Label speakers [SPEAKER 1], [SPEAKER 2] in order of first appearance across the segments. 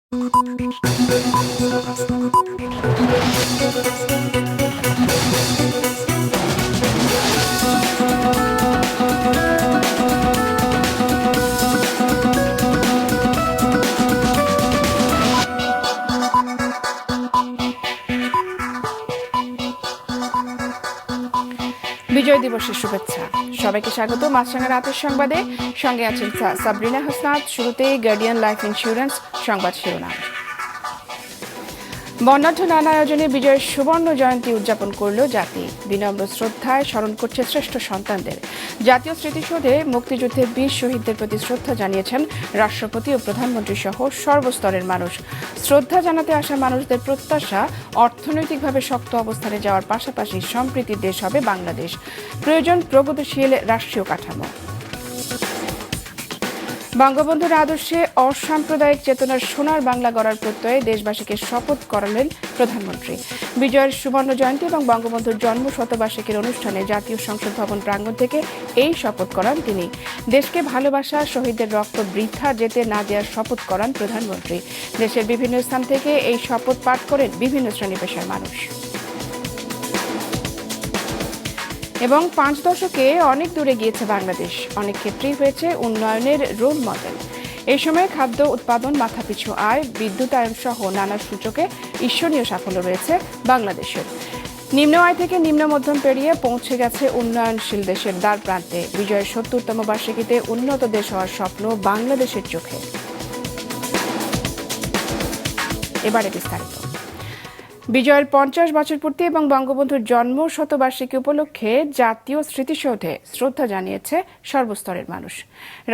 [SPEAKER 1] বিজয় দিবসের শুভেচ্ছা সবাইকে স্বাগত মাছরাঙা রাতের সংবাদে সঙ্গে আছেন সাবরিনা হাসনাত। শুরুতেই গার্ডিয়ান লাইফ ইন্স্যুরেন্স সংবাদ শিরোনাম। বর্ণাঢ্য নানা আয়োজনে বিজয়ের সুবর্ণ জয়ন্তী উদযাপন করল জাতি। বিনম্র শ্রদ্ধায় স্মরণ করছে শ্রেষ্ঠ সন্তানদের। জাতীয় স্মৃতিসৌধে মুক্তিযুদ্ধের বীর শহীদদের প্রতি শ্রদ্ধা জানিয়েছেন রাষ্ট্রপতি ও প্রধানমন্ত্রী সহ সর্বস্তরের মানুষ। শ্রদ্ধা জানাতে আসা মানুষদের প্রত্যাশা, অর্থনৈতিকভাবে শক্ত অবস্থানে যাওয়ার পাশাপাশি সম্প্রীতির দেশ হবে বাংলাদেশ। প্রয়োজন প্রগতিশীল রাষ্ট্রীয় কাঠামো। বঙ্গবন্ধুর আদর্শে অসাম্প্রদায়িক চেতনার সোনার বাংলা গড়ার প্রত্যয়ে দেশবাসীকে শপথ করালেন প্রধানমন্ত্রী। বিজয়ের সুবর্ণ জয়ন্তী এবং বঙ্গবন্ধুর জন্ম শতবার্ষিকীর অনুষ্ঠানে জাতীয় সংসদ ভবন প্রাঙ্গণ থেকে এই শপথ করান তিনি। দেশকে ভালোবাসা, শহীদদের রক্ত বৃথা যেতে না দেওয়ার শপথ করান প্রধানমন্ত্রী। দেশের বিভিন্ন স্থান থেকে এই শপথ পাঠ করেন বিভিন্ন শ্রেণী পেশার মানুষ। এবং 5 দশকে অনেক দূরে গিয়েছে বাংলাদেশ, অনেক ক্ষেত্রেই হয়েছে উন্নয়নের রোল মডেল। এই সময় খাদ্য উৎপাদন, মাথাপিছু আয়, বিদ্যুতায়ন সহ নানা সূচকে ঈর্ষণীয় সাফল্য রয়েছে বাংলাদেশের। নিম্ন আয় থেকে নিম্ন মধ্যম পেরিয়ে পৌঁছে গেছে উন্নয়নশীল দেশের দ্বার প্রান্তে। বিজয়ের 70তম বার্ষিকীতে উন্নত দেশ হওয়ার স্বপ্ন বাংলাদেশের চোখে। এবারে বিস্তারিত। বিজয়ের 50 বছর পূর্তি এবং বঙ্গবন্ধুর জন্ম শতবার্ষিকী উপলক্ষে জাতীয় স্মৃতিসৌধে শ্রদ্ধা জানিয়েছে সর্বস্তরের মানুষ।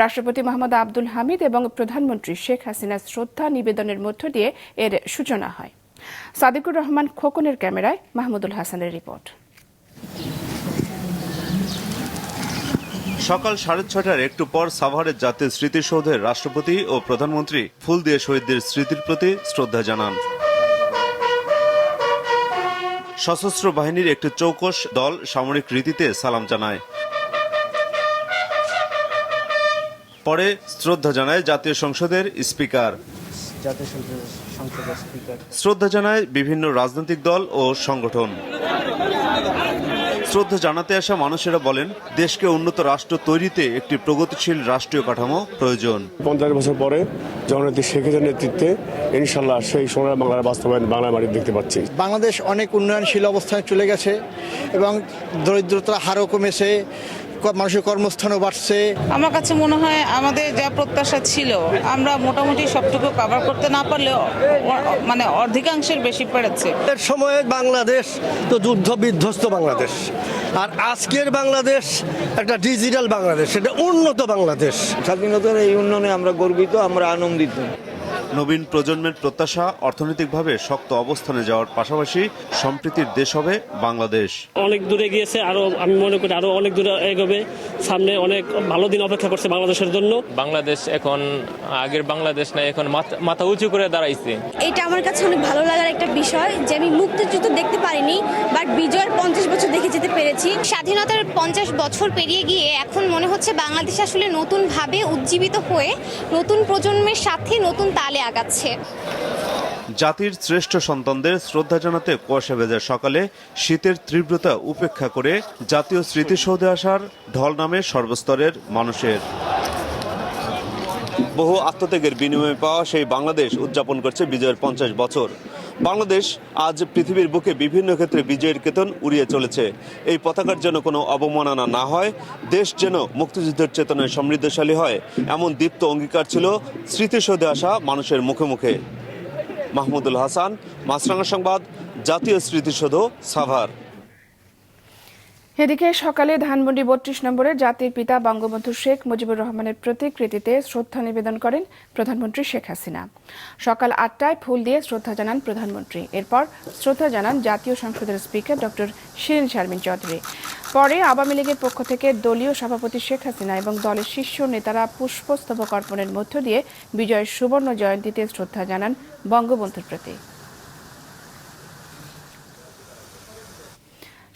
[SPEAKER 1] রাষ্ট্রপতি মোহাম্মদ আব্দুল হামিদ এবং প্রধানমন্ত্রী শেখ হাসিনার শ্রদ্ধা নিবেদনের মধ্য দিয়ে এর সূচনা হয়। সাদিকুর রহমান খোকনের ক্যামেরায় মাহমুদুল হাসানের রিপোর্ট।
[SPEAKER 2] সকাল 6:30টার একটু পর সাভারের জাতীয় স্মৃতিসৌধে রাষ্ট্রপতি ও প্রধানমন্ত্রী ফুল দিয়ে শহীদদের স্মৃতির প্রতি শ্রদ্ধা জানান। সশস্ত্র বাহিনীর একটি চৌকস দল সামরিক রীতিতে সালাম জানায়। পরে শ্রদ্ধা জানায় জাতীয় সংসদের স্পিকার। শ্রদ্ধা জানায় বিভিন্ন রাজনৈতিক দল ও সংগঠন। শ্রদ্ধা জানাতে আসা মানুষেরা বলেন, দেশকে উন্নত রাষ্ট্র তৈরিতে একটি প্রগতিশীল রাষ্ট্রীয় কাঠামো প্রয়োজন।
[SPEAKER 3] 50 বছর পরে জননেত্রী শেখ হাসিনার নেতৃত্বে ইনশাল্লাহ সেই সোনার বাংলার বাস্তবায়ন বাংলা মাটি দেখতে পাচ্ছি।
[SPEAKER 4] বাংলাদেশ অনেক উন্নয়নশীল অবস্থায় চলে গেছে এবং দরিদ্রতার হারও কমেছে, মানুষের কর্মস্থানও বাড়ছে।
[SPEAKER 5] আমার কাছে মনে হয় আমাদের যা প্রত্যাশা ছিল আমরা মোটামুটি সবটুকু কভার করতে না পারলেও মানে অর্ধেকাংশের বেশি পেরেছে।
[SPEAKER 6] এর সময়ে বাংলাদেশ তো যুদ্ধ বিধ্বস্ত বাংলাদেশ, আর আজকের বাংলাদেশ একটা ডিজিটাল বাংলাদেশ, এটা উন্নত বাংলাদেশ।
[SPEAKER 7] স্বাধীনতার এই উন্নয়নে আমরা গর্বিত, আমরা আনন্দিত।
[SPEAKER 2] নবীন প্রজন্মের প্রত্যাশা, অর্থনৈতিকভাবে শক্ত অবস্থানে যাওয়ার পাশাপাশি সম্প্রীতির দেশ হবে বাংলাদেশ।
[SPEAKER 8] অনেক দূরে গিয়েছে, আরো আমি মনে করি আরো অনেক দূরে এগোবে। সামনে অনেক ভালো দিন অপেক্ষা করছে বাংলাদেশের জন্য।
[SPEAKER 9] বাংলাদেশ এখন আগের বাংলাদেশ না, এখন মাথা উঁচু করে দাঁড়াইছে।
[SPEAKER 10] এটা আমার কাছে অনেক ভালো লাগার একটা বিষয় যে আমি মুক্তিযুদ্ধ দেখতে পারিনি, বাট বিজয়ের 50 বছর দেখে যেতে পেরেছি।
[SPEAKER 11] স্বাধীনতার 50 বছর পেরিয়ে গিয়ে এখন মনে হচ্ছে বাংলাদেশ আসলে নতুনভাবে উজ্জীবিত হয়ে নতুন প্রজন্মের সাথে নতুন তালে আগাচ্ছে।
[SPEAKER 2] জাতির শ্রেষ্ঠ সন্তানদের শ্রদ্ধা জানাতে কুয়াশা ভেজা সকালে শীতের তীব্রতা উপেক্ষা করে জাতীয় স্মৃতিসৌধে আসার ঢল নামে সর্বস্তরের মানুষের। বহু আত্মত্যাগের বিনিময়ে পাওয়া সেই বাংলাদেশ উদযাপন করছে বিজয়ের 50 বছর। বাংলাদেশ আজ পৃথিবীর বুকে বিভিন্ন ক্ষেত্রে বিজয়ের কেতন উড়িয়ে চলেছে। এই পতাকার যেন কোনো অবমাননা না হয়, দেশ যেন মুক্তিযুদ্ধের চেতনায় সমৃদ্ধশালী হয়, এমন দীপ্ত অঙ্গীকার ছিল স্মৃতিসৌধে আসা মানুষের মুখে মুখে। মাহমুদুল হাসান, মাছরাঙা সংবাদ, জাতীয় স্মৃতিসৌধ, সাভার।
[SPEAKER 1] এদিকে সকালে ধানমন্ডি 32 নম্বরে জাতির পিতা বঙ্গবন্ধু শেখ মুজিবুর রহমানের প্রতিকৃতিতে শ্রদ্ধা নিবেদন করেন প্রধানমন্ত্রী শেখ হাসিনা। সকাল 8টায় ফুল দিয়ে শ্রদ্ধা জানান প্রধানমন্ত্রী। এরপর শ্রদ্ধা জানান জাতীয় সংসদের স্পিকার ডক্টর শিরিন শারমিন চৌধুরী। পরে আওয়ামী লীগের পক্ষ থেকে দলীয় সভাপতি শেখ হাসিনা এবং দলের শীর্ষ নেতারা পুষ্পস্তবক অর্পণের মধ্য দিয়ে বিজয়ের সুবর্ণ জয়ন্তীতে শ্রদ্ধা জানান বঙ্গবন্ধুর প্রতি।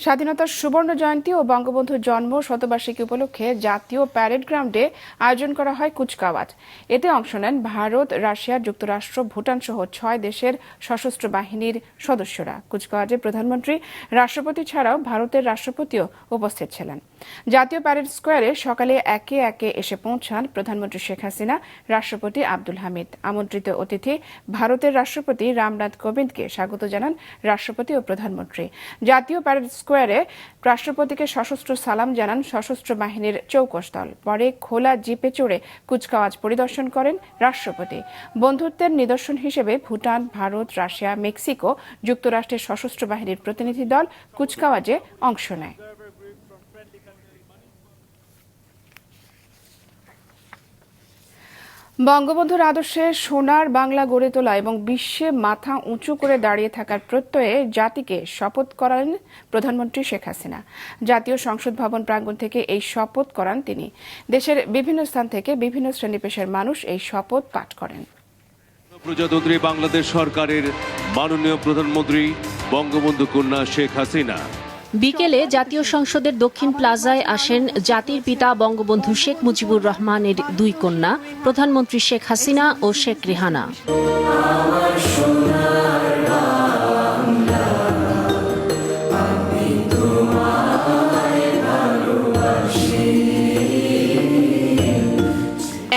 [SPEAKER 1] স্বাধীনতার সুবর্ণ জয়ন্তী ও বঙ্গবন্ধুর জন্ম শতবার্ষিকী উপলক্ষে জাতীয় প্যারেড গ্রাউন্ডে আয়োজন করা হয় কুচকাওয়াজ। এতে অংশ নেন ভারত, রাশিয়া, যুক্তরাষ্ট্র, ভুটান সহ ৬ দেশের সশস্ত্র বাহিনীর সদস্যরা। কুচকাওয়াজে প্রধানমন্ত্রী, রাষ্ট্রপতি ছাড়াও ভারতের রাষ্ট্রপতিও উপস্থিত ছিলেন। জাতীয় প্যারেড স্কোয়ারে সকালে একে একে এসে পৌঁছান প্রধানমন্ত্রী শেখ হাসিনা, রাষ্ট্রপতি আব্দুল হামিদ। আমন্ত্রিত অতিথি ভারতের রাষ্ট্রপতি রামনাথ কোবিন্দকে স্বাগত জানান রাষ্ট্রপতি ও প্রধানমন্ত্রী। জাতীয় প্যারেড স্কোয়ারে রাষ্ট্রপতিকে সশস্ত্র সালাম জানান সশস্ত্র বাহিনীর চৌকস দল। পরে খোলা জিপে চড়ে কুচকাওয়াজ পরিদর্শন করেন রাষ্ট্রপতি। বন্ধুত্বের নিদর্শন হিসেবে ভুটান, ভারত, রাশিয়া, মেক্সিকো, যুক্তরাষ্ট্রের সশস্ত্র বাহিনীর প্রতিনিধি দল কুচকাওয়াজে অংশ নেয়। বঙ্গবন্ধুর আদর্শে সোনার বাংলা গড়ে তোলা এবং বিশ্বে মাথা উঁচু করে দাঁড়িয়ে থাকার প্রত্যয়ে জাতিকে শপথ করালেন প্রধানমন্ত্রী শেখ হাসিনা। জাতীয় সংসদ ভবন প্রাঙ্গণ থেকে এই শপথ করান তিনি। দেশের বিভিন্ন স্থান থেকে বিভিন্ন শ্রেণী পেশার মানুষ এই শপথ পাঠ করেন।
[SPEAKER 12] প্রজাতন্ত্রী বাংলাদেশ সরকারের মাননীয় প্রধানমন্ত্রী বঙ্গবন্ধু কন্যা শেখ হাসিনা।
[SPEAKER 13] বিকেলে জাতীয় সংসদের দক্ষিণ প্লাজায় আসেন জাতির পিতা বঙ্গবন্ধু শেখ মুজিবুর রহমানের দুই কন্যা, প্রধানমন্ত্রী শেখ হাসিনা ও শেখ রেহানা।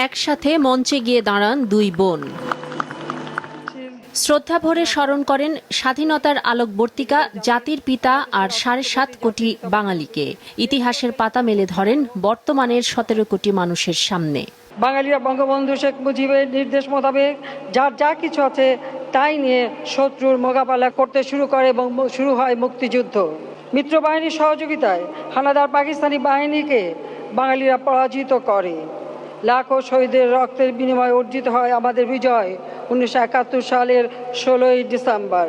[SPEAKER 13] একসাথে মঞ্চে গিয়ে দাঁড়ান দুই বোন। শ্রদ্ধা ভরে স্মরণ করেন স্বাধীনতার আলোকবর্তিকা জাতির পিতা আর ৭.৫ কোটি বাঙালিকে। ইতিহাসের পাতা মেলে ধরেন বর্তমানের ১৭ কোটি মানুষের সামনে।
[SPEAKER 14] বাঙালিরা বঙ্গবন্ধু শেখ মুজিবের নির্দেশ মোতাবেক যার যা কিছু আছে তাই নিয়ে শত্রুর মোকাবেলা করতে শুরু করে এবং শুরু হয় মুক্তিযুদ্ধ। মিত্র বাহিনীর সহযোগিতায় হানাদার পাকিস্তানি বাহিনীকে বাঙালিরা পরাজিত করে। লাখো শহীদের রক্তের বিনিময়ে অর্জিত হয় আমাদের বিজয় ১৯৭১ সালের ১৬ই ডিসেম্বর।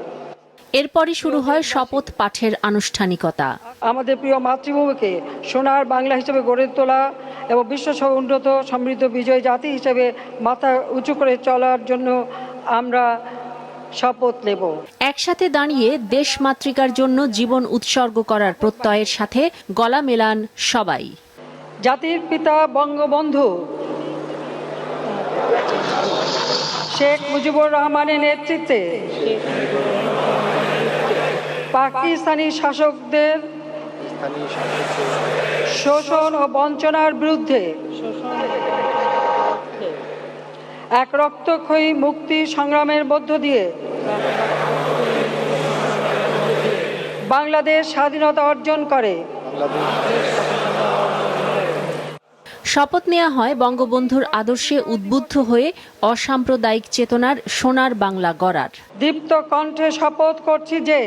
[SPEAKER 13] এরপরই শুরু হয় শপথ পাঠের আনুষ্ঠানিকতা।
[SPEAKER 14] আমাদের প্রিয় মাতৃভূমিকে সোনার বাংলা হিসেবে গড়ে তোলা এবং বিশ্বসহ উন্নত সমৃদ্ধ বিজয় জাতি হিসেবে মাথা উঁচু করে চলার জন্য আমরা শপথ নেব।
[SPEAKER 13] একসাথে দাঁড়িয়ে দেশ মাতৃকার জন্য জীবন উৎসর্গ করার প্রত্যয়ের সাথে গলা মেলান সবাই।
[SPEAKER 14] জাতির পিতা বঙ্গবন্ধু শেখ মুজিবুর রহমানের নেতৃত্বে পাকিস্তানি শাসকদের শোষণ ও বঞ্চনার বিরুদ্ধে এক রক্তক্ষয়ী মুক্তি সংগ্রামের মধ্য দিয়ে বাংলাদেশ স্বাধীনতা অর্জন করে।
[SPEAKER 13] শপথ নেওয়া হয় বঙ্গবন্ধুর আদর্শে উদ্বুদ্ধ হয়ে অসাম্প্রদায়িক চেতনার সোনার বাংলা গড়ার।
[SPEAKER 14] দীপ্ত কণ্ঠে শপথ করছি যে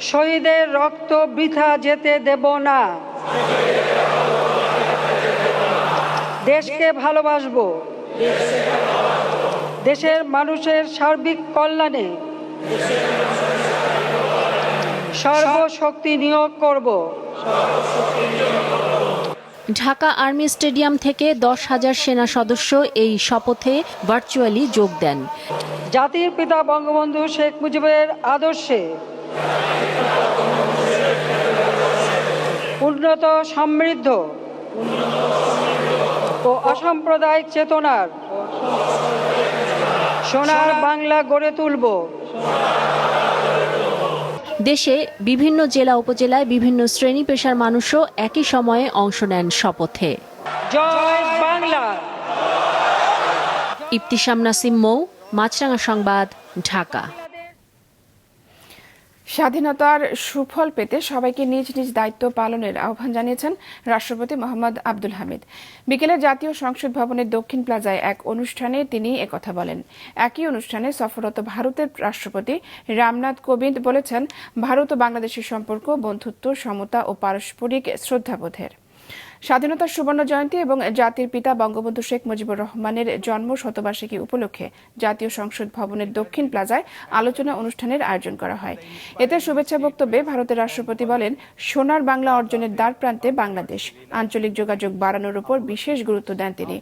[SPEAKER 14] শহীদের রক্ত বৃথা যেতে দেব না। দেশকে ভালোবাসবো, দেশের মানুষের সার্বিক কল্যাণে সর্বশক্তি নিয়োগ করব।
[SPEAKER 13] ঢাকা আর্মি স্টেডিয়াম থেকে ১০,০০০ সেনা সদস্য এই শপথে ভার্চুয়ালি যোগ দেন।
[SPEAKER 14] জাতির পিতা বঙ্গবন্ধু শেখ মুজিবের আদর্শে উন্নত, সমৃদ্ধ ও অসাম্প্রদায়িক চেতনার সোনার বাংলা গড়ে তুলব।
[SPEAKER 13] দেশে বিভিন্ন জেলা উপজেলায় বিভিন্ন শ্রেণী পেশার মানুষও একই সময়ে অংশ নেন শপথে।
[SPEAKER 14] জয় বাংলা।
[SPEAKER 13] ইবতিসাম নাসিম মৌ, মাছরাঙা সংবাদ, ঢাকা।
[SPEAKER 1] স্বাধীনতার সুফল পেতে সবাইকে নিজ নিজ দায়িত্ব পালনের আহ্বান জানিয়েছেন রাষ্ট্রপতি মোহাম্মদ আব্দুল হামিদ। বিকেলে জাতীয় সংসদ ভবনের দক্ষিণ প্লাজায় এক অনুষ্ঠানে তিনি একথা বলেন। একই অনুষ্ঠানে সফররত ভারতের রাষ্ট্রপতি রামনাথ কোবিন্দ বলেছেন, ভারত ও বাংলাদেশের সম্পর্ক বন্ধুত্ব, সমতা ও পারস্পরিক শ্রদ্ধাবোধের। স্বাধীনতার সুবর্ণ জয়ন্তী এবং জাতির পিতা বঙ্গবন্ধু শেখ মুজিবুর রহমানের জন্ম শতবার্ষিকী উপলক্ষে জাতীয় সংসদ ভবনের দক্ষিণ প্লাজায় আলোচনা অনুষ্ঠানের আয়োজন করা হয়। এতে শুভেচ্ছা বক্তব্যে ভারতের রাষ্ট্রপতি বলেন, সোনার বাংলা অর্জনের দ্বার প্রান্তে বাংলাদেশ, আঞ্চলিক যোগাযোগ বাড়ানোর উপর বিশেষ গুরুত্ব দেন তিনি।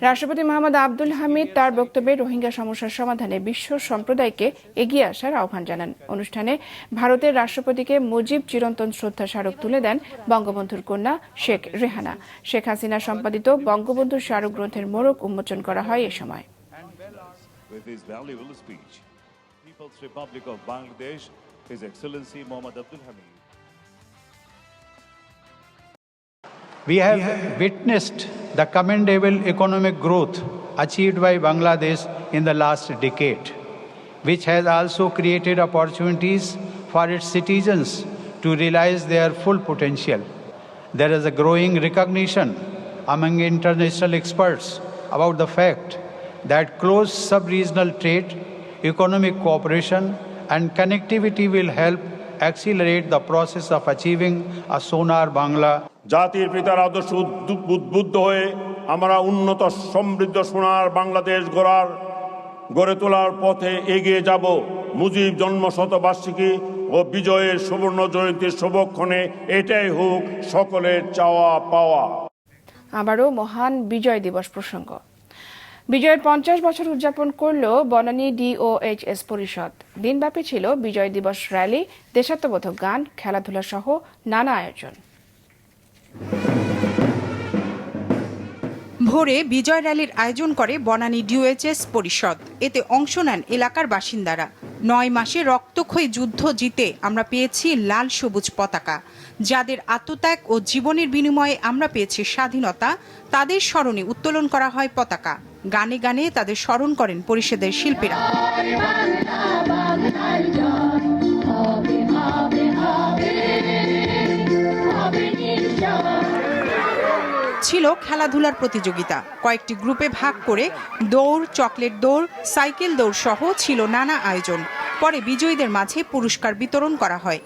[SPEAKER 1] রাষ্ট্রপতি মোহাম্মদ আব্দুল হামিদ তার বক্তব্যে রোহিঙ্গা সমস্যার সমাধানে বিশ্ব সম্প্রদায়কে এগিয়ে আসার আহ্বান জানান। অনুষ্ঠানে ভারতের রাষ্ট্রপতিকে মুজিব চিরন্তন শ্রদ্ধা স্মারক তুলে দেন বঙ্গবন্ধুর কন্যা শেখ রেহানা। শেখ হাসিনা সম্পাদিত বঙ্গবন্ধুর স্মারক গ্রন্থের মোড়ক উন্মোচন করা হয় এ সময়।
[SPEAKER 15] We have witnessed the commendable economic growth achieved by Bangladesh in the last decade, which has also created opportunities for its citizens to realize their full potential. There is a growing recognition among international experts about the fact that close sub-regional trade, economic cooperation, and connectivity will help accelerate the process of achieving a sonar Bangla.
[SPEAKER 3] জাতির পিতার আদর্শ উদ্বুদ্ধ হয়ে আমরা উন্নত সমৃদ্ধ সোনার বাংলাদেশ গড়ে তোলার পথে এগিয়ে যাব। মুজিব জন্ম শতবার্ষিকী ও বিজয়ের সুবর্ণ জয়ন্তীর শুভক্ষণে এটাই হোক সকলের চাওয়া পাওয়া।
[SPEAKER 1] আবারও মহান বিজয় দিবস প্রসঙ্গ। বিজয়ের 50 বছর উদযাপন করল বনানী ডিওএইচএস পরিষদ। দিনব্যাপী ছিল বিজয় দিবস র্যালি, দেশাত্মবোধক গান, খেলাধুলা সহ নানা আয়োজন।
[SPEAKER 16] ভোরে বিজয় র্যালির আয়োজন করে বনানী ডিওএইচএস পরিষদ। এতে অংশ নেন এলাকার বাসিন্দারা। 9 মাসে রক্তক্ষয়ী যুদ্ধ জিতে আমরা পেয়েছি লাল সবুজ পতাকা। যাদের আত্মত্যাগ ও জীবনের বিনিময়ে আমরা পেয়েছি স্বাধীনতা, তাদের স্মরণে উত্তোলন করা হয় পতাকা। গানে গানে তাদের স্মরণ করেন পরিষদের শিল্পীরা। ছিল খেলাধুলার প্রতিযোগিতা। কয়েকটি গ্রুপে ভাগ করে দৌড়, চকলেট দৌড়, সাইকেল দৌড় সহ ছিল নানা আয়োজন। পরে বিজয়ীদের মাঝে পুরস্কার বিতরণ করা হয়।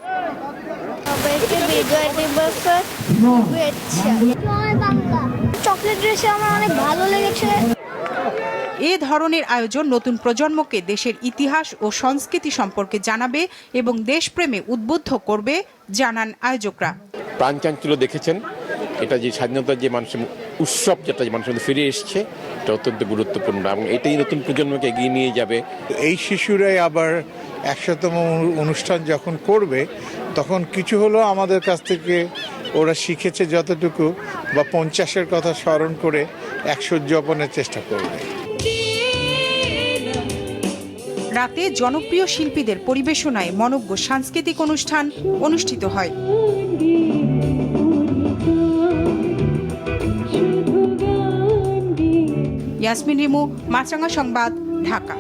[SPEAKER 10] চকলেট ড্রেসে আমার অনেক ভালো লেগেছে।
[SPEAKER 16] এ ধরনের আয়োজন নতুন প্রজন্মকে দেশের ইতিহাস ও সংস্কৃতি সম্পর্কে জানাবে এবং দেশপ্রেমে উদ্বুদ্ধ করবে, জানান আয়োজকরা।
[SPEAKER 17] প্রাণচাঞ্চল্য দেখেছেন, এটা যে স্বাধীনতার যে মানুষের উৎসব, যেটা মানুষের মধ্যে ফিরে এসছে, এটা অত্যন্ত গুরুত্বপূর্ণ এবং এটাই নতুন প্রজন্মকে এগিয়ে নিয়ে যাবে।
[SPEAKER 18] এই শিশুরাই আবার 100তম অনুষ্ঠান যখন করবে, তখন কিছু হলেও আমাদের কাছ থেকে ওরা শিখেছে যতটুকু, বা 50-এর কথা স্মরণ করে 100 উদযাপনের চেষ্টা করবে।
[SPEAKER 16] রাতে জনপ্রিয় শিল্পীদের পরিবেশনায় মনোজ্ঞ সাংস্কৃতিক অনুষ্ঠান অনুষ্ঠিত হয়। ইয়াসমিন রিমু, মাছরাঙা সংবাদ, ঢাকা।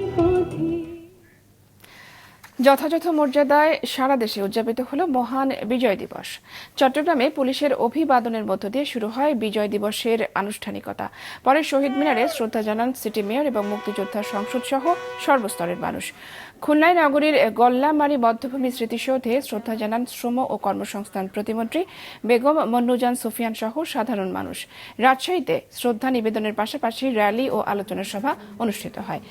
[SPEAKER 1] যথাযথ মর্যাদায় সারা দেশে উদযাপিত হল মহান বিজয় দিবস। চট্টগ্রামে পুলিশের অভিবাদনের মধ্য দিয়ে শুরু হয় বিজয় দিবসের আনুষ্ঠানিকতা। পরে শহীদ মিনারে শ্রদ্ধা জানান সিটি মেয়র এবং মুক্তিযোদ্ধা সংসদ সহ সর্বস্তরের মানুষ। খুলনায় নগরীর গল্লামারী বধ্যভূমি স্মৃতিসৌধে শ্রদ্ধা জানান শ্রম ও কর্মসংস্থান প্রতিমন্ত্রী বেগম মন্নুজান সুফিয়ান সহ সাধারণ মানুষ। রাজশাহীতে শ্রদ্ধা নিবেদনের পাশাপাশি র্যালি ও আলোচনা সভা অনুষ্ঠিত হয়।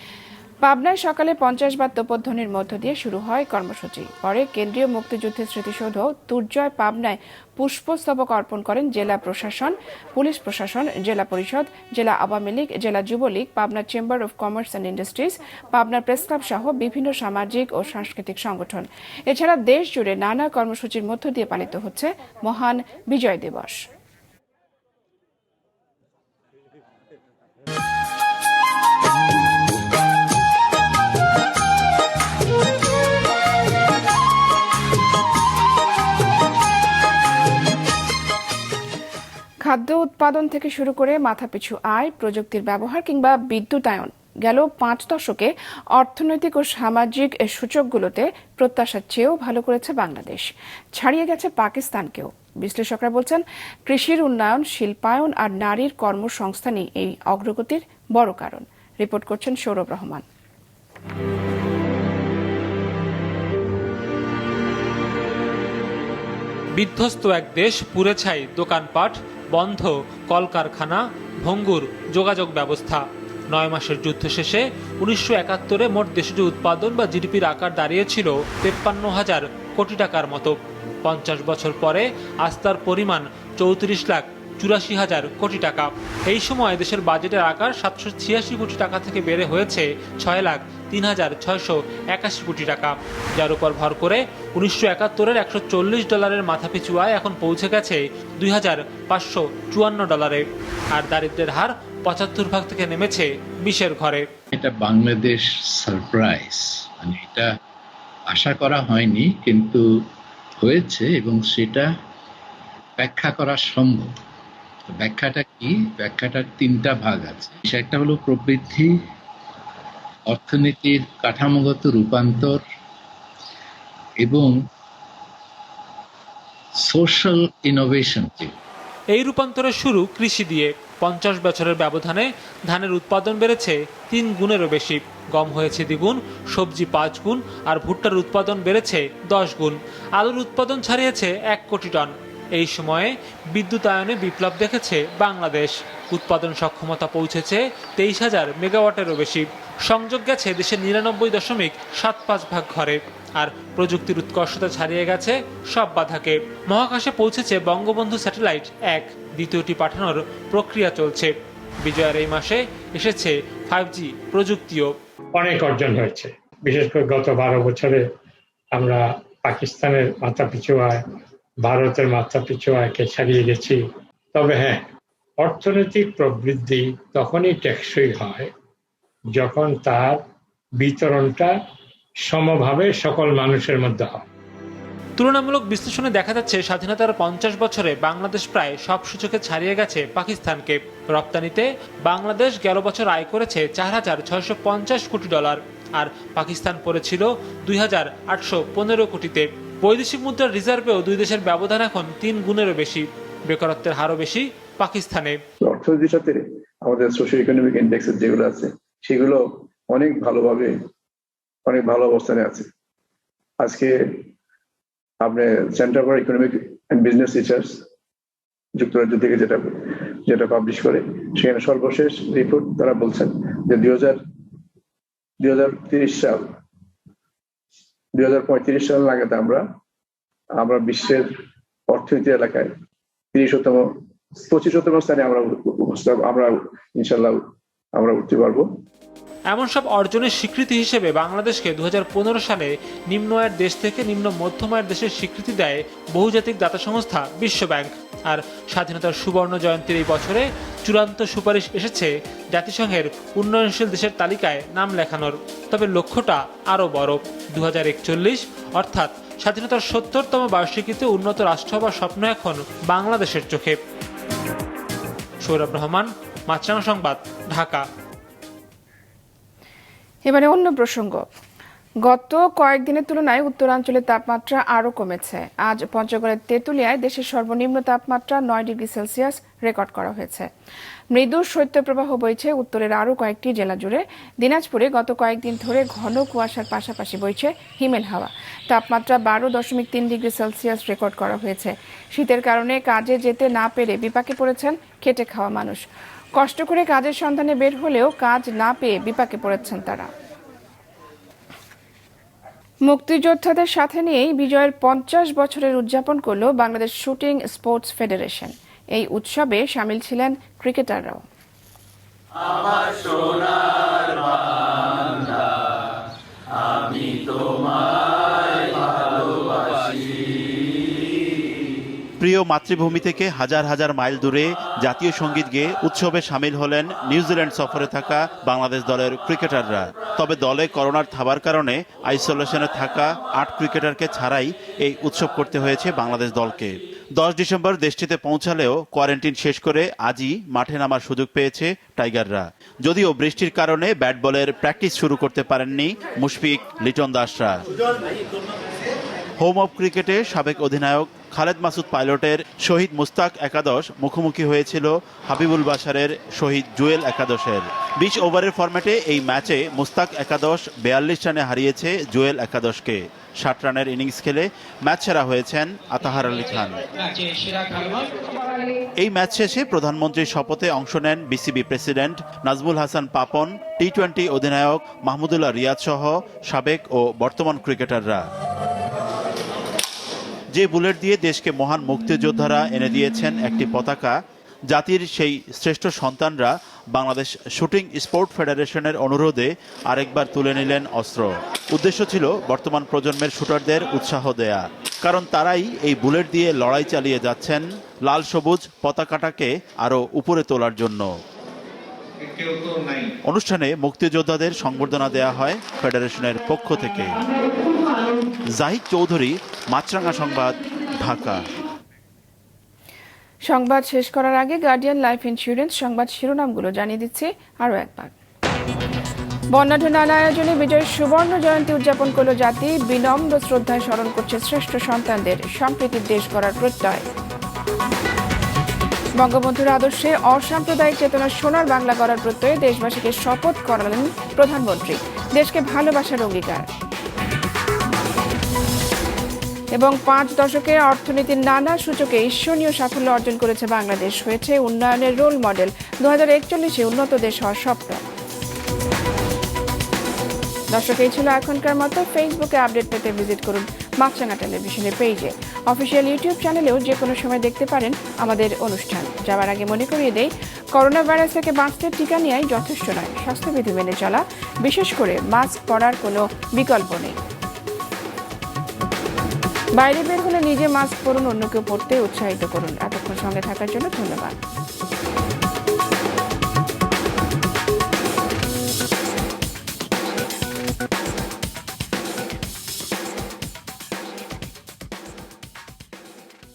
[SPEAKER 1] পাবনায় সকালে 50 বার তোপধ্বনির মধ্য দিয়ে শুরু হয় কর্মসূচি। পরে কেন্দ্রীয় মুক্তিযুদ্ধের স্মৃতিসৌধ তুর্জয় পাবনায় পুষ্পস্তবক অর্পণ করেন জেলা প্রশাসন, পুলিশ প্রশাসন, জেলা পরিষদ, জেলা আওয়ামী লীগ, জেলা Jubo League, Pabna chamber of commerce and industries, Pabna press club সহ বিভিন্ন সামাজিক ও সাংস্কৃতিক সংগঠন। এছাড়া দেশ জুড়ে নানা কর্মসূচির মধ্য দিয়ে পালিত হচ্ছে মহান বিজয় দিবস। খাদ্য উৎপাদন থেকে শুরু করে মাথাপিছু আয়, প্রযুক্তির ব্যবহার কিংবা বিদ্যুতায়ন, গেল 5 দশকে অর্থনৈতিক ও সামাজিক সূচকগুলোতে প্রত্যাশার চেয়েও ভালো করেছে বাংলাদেশ, ছাড়িয়ে গেছে পাকিস্তানকেও। বিশ্লেষকরা বলছেন, কৃষির উন্নয়ন, শিল্পায়ন আর নারীর কর্মসংস্থানই এই অগ্রগতির বড় কারণ। রিপোর্ট করছেন সৌরভ রহমান।
[SPEAKER 19] বিধ্বস্ত এক দেশ, পুড়ে ছাই দোকানপাট, বন্ধ কলকারখানা, ভঙ্গুর যোগাযোগ ব্যবস্থা। 9 মাসের যুদ্ধ শেষে 1971-এ মোট দেশীয় উৎপাদন বা জিডিপির আকার দাঁড়িয়েছিল 53,000 কোটি টাকার মতো। 50 বছর পরে আজ তার পরিমাণ 34,84,000 কোটি টাকা। এই সময় দেশের বাজেটের আকার 786 কোটি টাকা থেকে বেড়ে হয়েছে 6,03,681 কোটি টাকা, যার উপর ভর করে 1971-এর $140 মাথাপিছু আয় এখন পৌঁছে গেছে $2,554। আর দারিদ্র্যের হার 75 থেকে নেমেছে 20-এর ঘরে।
[SPEAKER 20] এটা বাংলাদেশ সারপ্রাইজ, মানে এটা আশা করা হয়নি, কিন্তু হয়েছে এবং সেটা ব্যাখ্যা করা সম্ভব। ব্যাখ্যাটা কি? ব্যাখ্যাটার 3টা ভাগ আছে। একটা হলো প্রবৃদ্ধি, অর্থনীতির কাঠামোগত রূপান্তর এবং সোশ্যাল ইনোভেশন।
[SPEAKER 19] এই রূপান্তরের শুরু কৃষি দিয়ে। 50 বছরের ব্যবধানে ধানের উৎপাদন বেড়েছে 3 গুণেরও বেশি, গম হয়েছে 2 গুণ, সবজি 5 গুণ, আর ভুট্টার উৎপাদন বেড়েছে 10 গুণ। আলুর উৎপাদন ছাড়িয়েছে 1 কোটি টন। এই সময়ে বিদ্যুতায়নে বিপ্লব দেখেছে বাংলাদেশ। উৎপাদন সক্ষমতা পৌঁছেছে 23,000 মেগাওয়াটেরও বেশি। সংযোগ গেছে দেশের 99.75% ঘরে। আর প্রযুক্তির উৎকর্ষতা ছাড়িয়ে গেছে সব বাধাকে। মহাকাশে পৌঁছেছে বঙ্গবন্ধু স্যাটেলাইট 1, দ্বিতীয়টি পাঠানোর প্রক্রিয়া চলছে। বিজয়ের এই মাসে এসেছে 5G প্রযুক্তিও।
[SPEAKER 21] অনেক অর্জন হয়েছে, বিশেষ করে গত 12 বছরে আমরা পাকিস্তানের মাথাপিছু আয়, ভারতের মাথাপিছু আয়কে ছাড়িয়ে গেছি। তবে হ্যাঁ, অর্থনৈতিক প্রবৃদ্ধি তখনই টেকসই হয় যখন তার বিতরণটা সমভাবে সকল মানুষের মধ্যে হয়।
[SPEAKER 19] তুলনামূলক বিশ্লেষণে দেখা যাচ্ছে স্বাধীনতার 50 বছরে বাংলাদেশ প্রায় সব সূচকে ছাড়িয়ে গেছে পাকিস্তানকে। রপ্তানিতে বাংলাদেশ গেল বছর আয় করেছে $4,650 কোটি, আর পাকিস্তান পড়েছিল 2,815 কোটিতে। বৈদেশিক মুদ্রার রিজার্ভেও দুই দেশের ব্যবধান এখন 3 গুণেরও বেশি। বেকারত্বের হারও বেশি পাকিস্তানে।
[SPEAKER 22] অর্থনীতির সাথে আমাদের সোশ্যাল ইকোনমিক ইন্ডেক্স যেগুলো আছে সেগুলো অনেক ভালো অবস্থানে আছে। আজকে আপনি centre for economic and business research যুক্তরাজ্য থেকে যেটা পাবলিশ করে, সেখানে সর্বশেষ রিপোর্ট তারা বলছেন যে 2035 সাল নাগাদ আমরা বিশ্বের অর্থনীতি এলাকায় 25তম স্থানে আমরা ইনশাল্লাহ উঠতে পারবো।
[SPEAKER 19] এমন সব অর্জনের স্বীকৃতি হিসেবে বাংলাদেশকে 2015 সালে নিম্ন আয়ের দেশ থেকে নিম্ন মধ্যম আয়ের দেশের স্বীকৃতি দেয় বহুজাতিক দাতা সংস্থা বিশ্ব ব্যাংক। আর স্বাধীনতার সুবর্ণ জয়ন্তীর এই বছরে চূড়ান্ত সুপারিশ এসেছে জাতিসংঘের উন্নয়নশীল দেশের তালিকায় নাম লেখানোর। তবে লক্ষ্যটা আরও বড়। 2041 অর্থাৎ স্বাধীনতার 70তম বার্ষিকীতে উন্নত রাষ্ট্র হবার স্বপ্ন এখন বাংলাদেশের চোখে। সৌরভ রহমান, মাছরাঙা সংবাদ, ঢাকা।
[SPEAKER 1] এবারে অন্য প্রসঙ্গ। গত কয়েকদিনের তুলনায় উত্তরাঞ্চলের তাপমাত্রা আরও কমেছে। আজ পঞ্চগড়ের তেঁতুলিয়ায় দেশের সর্বনিম্ন তাপমাত্রা 9 ডিগ্রি সেলসিয়াস রেকর্ড করা হয়েছে। মৃদু শৈত্যপ্রবাহ বইছে উত্তরের আরও কয়েকটি জেলা জুড়ে। দিনাজপুরে গত কয়েকদিন ধরে ঘন কুয়াশার পাশাপাশি বইছে হিমেল হাওয়া। তাপমাত্রা 12.3 ডিগ্রি সেলসিয়াস রেকর্ড করা হয়েছে। শীতের কারণে কাজে যেতে না পেরে বিপাকে পড়েছেন খেটে খাওয়া মানুষ। কষ্ট করে কাজের সন্ধানে বের হলেও কাজ না পেয়ে বিপাকে পড়েছেন তারা। মুক্তিযোদ্ধাদের সাথে নিয়েই বিজয়ের 50 বছরের উদযাপন করল বাংলাদেশ শুটিং স্পোর্টস ফেডারেশন। এই উৎসবে শামিল ছিলেন ক্রিকেটাররাও।
[SPEAKER 23] আমার সোনার বাংলা, আমি তোমায় ভালোবাসি।
[SPEAKER 24] প্রিয় মাতৃভূমি থেকে হাজার হাজার মাইল দূরে জাতীয় সঙ্গীত গেয়ে উৎসবে শামিল হলেন নিউজিল্যান্ড সফরে থাকা বাংলাদেশ দলের ক্রিকেটাররা। তবে দলে করোনার থাবার কারণে আইসোলেশনে থাকা 8 ক্রিকেটারকে ছাড়াই এই উৎসব করতে হয়েছে বাংলাদেশ দলকে। 10 ডিসেম্বর দেশটিতে পৌঁছালেও কোয়ারেন্টিন শেষ করে আজই মাঠে নামার সুযোগ পেয়েছে টাইগাররা। যদিও বৃষ্টির কারণে ব্যাট বলের প্র্যাকটিস শুরু করতে পারেননি মুশফিক, লিটন দাসরা। হোম অফ ক্রিকেটে সাবেক অধিনায়ক খালেদ মাসুদ পাইলটের শহীদ মুস্তাক একাদশ মুখোমুখি হয়েছিল হাবিবুল বাশারের শহীদ জুয়েল একাদশের। 20 ওভারের ফরম্যাটে এই ম্যাচে মুস্তাক একাদশ 42 রানে হারিয়েছে জুয়েল একাদশকে। 60 রানের ইনিংস খেলে ম্যাচ সেরা হয়েছেন আতাহার আলী খান। এই ম্যাচ শেষে প্রধানমন্ত্রীর শপথে অংশ নেন বিসিবি প্রেসিডেন্ট নাজমুল হাসান পাপন, টি-20 অধিনায়ক মাহমুদুল্লাহ রিয়াদ সহ সাবেক ও বর্তমান ক্রিকেটাররা। যে বুলেট দিয়ে দেশকে মহান মুক্তিযোদ্ধারা এনে দিয়েছেন একটি পতাকা, জাতির সেই শ্রেষ্ঠ সন্তানরা বাংলাদেশ শুটিং স্পোর্ট ফেডারেশনের অনুরোধে আরেকবার তুলে নিলেন অস্ত্র। উদ্দেশ্য ছিল বর্তমান প্রজন্মের শুটারদের উৎসাহ দেয়া, কারণ তারাই এই বুলেট দিয়ে লড়াই চালিয়ে যাচ্ছেন লাল সবুজ পতাকাটাকে আরও উপরে তোলার জন্য। অনুষ্ঠানে মুক্তিযোদ্ধাদের সংবর্ধনা দেয়া হয় ফেডারেশনের পক্ষ থেকে। জাহিদ চৌধুরী, মাছরাঙা সংবাদ, ঢাকা।
[SPEAKER 1] সংবাদ শেষ করার আগে গার্ডিয়ান লাইফ ইন্স্যুরেন্স সংবাদ শিরোনামগুলো জানিয়ে দিচ্ছে আরও একবার। বর্ণাঢ্য নানা আয়োজনে বিজয়ের সুবর্ণ জয়ন্তী উদযাপন করল জাতি। বিনম্র শ্রদ্ধায় স্মরণ করছে শ্রেষ্ঠ সন্তানদের, সম্প্রীতির দেশ গড়ার প্রত্যয়। বঙ্গবন্ধুর আদর্শে অসাম্প্রদায়িক চেতনার সোনার বাংলা গড়ার প্রত্যয়ে দেশবাসীকে শপথ করালেন প্রধানমন্ত্রী। দেশকে ভালোবাসার অঙ্গীকার। এবং 5 দশকে অর্থনীতির নানা সূচকে ঈর্ষণীয় সাফল্য অর্জন করেছে বাংলাদেশ, হয়েছে উন্নয়নের রোল মডেল। 2041-এ উন্নত দেশ হওয়ার স্বপ্ন। দর্শক, এই ছিল এখনকার মতো। ফেসবুকে আপডেট পেতে ভিজিট করুন মাছরাঙা টেলিভিশনের পেজে। অফিসিয়াল ইউটিউব চ্যানেলেও যে কোনো সময় দেখতে পারেন আমাদের অনুষ্ঠান। যাওয়ার আগে মনে করিয়ে দেই, করোনা ভাইরাস থেকে বাঁচতে টিকা নেওয়াই যথেষ্ট নয়, স্বাস্থ্যবিধি মেনে চলা, বিশেষ করে মাস্ক পরার কোনো বিকল্প নেই। বাইরে বের হলে নিজে মাস্ক পরুন, অন্যকেও পরতে উৎসাহিত করুন। এতক্ষণ সঙ্গে থাকার জন্য ধন্যবাদ।